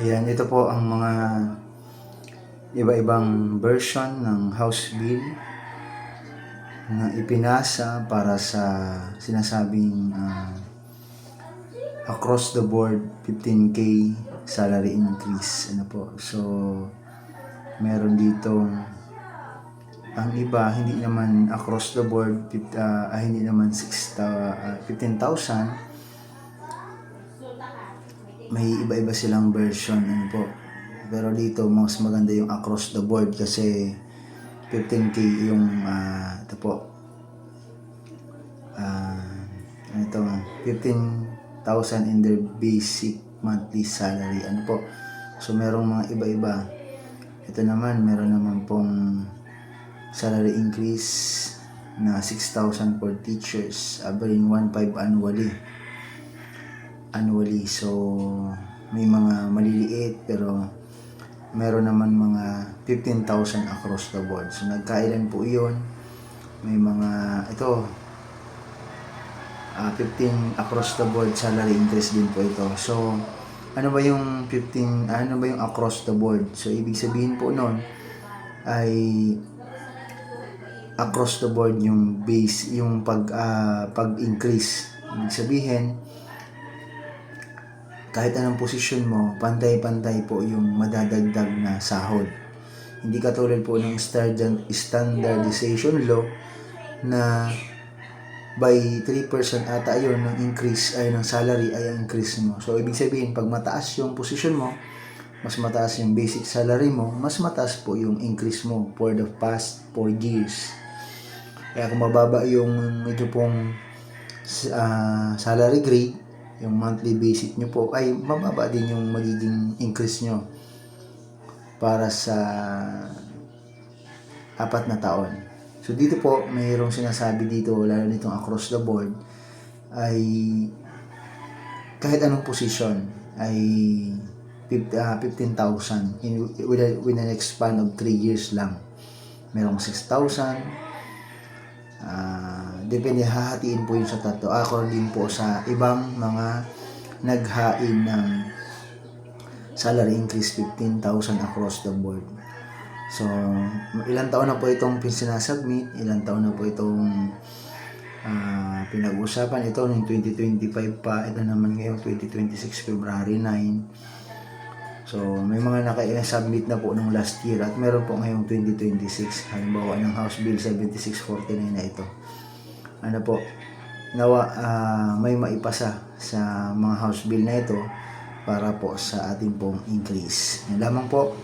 Ayan, ito po ang mga iba-ibang version ng House Bill na ipinasa para sa sinasabing across the board 15K salary increase. Ano po? So, meron dito ang iba hindi naman across the board, hindi naman 15,000. May iba-iba silang version, ano po. Pero dito mas maganda yung across the board kasi 15K yung ito po. Ito 15,000 in their basic monthly salary, ano po. So merong mga iba-iba. Ito naman meron naman pong salary increase na 6,000 for teachers, averaging 1,500 annually. So may mga maliliit pero meron naman mga 15,000 across the board. So nagkailan po iyon. May mga ito 15 across the board salary increase din po ito. So ano ba yung 15, ano ba yung across the board? So ibig sabihin po noon ay across the board yung base, yung pag-increase. Ibig sabihin kahit anong posisyon mo, pantay-pantay po yung madadagdag na sahod. Hindi katulad po ng standardization law na by 3% ata yun ng increase ay ng salary ay ang increase mo. So ibig sabihin pag mataas yung posisyon mo, mas mataas yung basic salary mo, mas mataas po yung increase mo for the past 4 years. Kaya kung mababa yung ito pong salary grade, yung monthly basic nyo po, ay mababa din yung magiging increase nyo para sa 4 na taon. So dito po, mayroong sinasabi dito, lalo nitong across the board, ay kahit anong position ay 15,000 with an span of 3 years lang. Merong 6,000. Depende, hahatiin po yun sa tatlo. According po sa ibang mga naghain ng salary increase 15,000 across the board. So, ilang taon na po itong sinasubmit, ilang taon na po itong pinag-usapan. Ito noong 2025 pa, ito naman ngayong 2026 February 9. So, may mga naka-submit na po nung last year at meron po ngayong 2026. Halimbawa ng House Bill 7649 na ito. Ano po, nawa may maipasa sa mga House Bill na ito para po sa ating pong increase. Yan lamang po.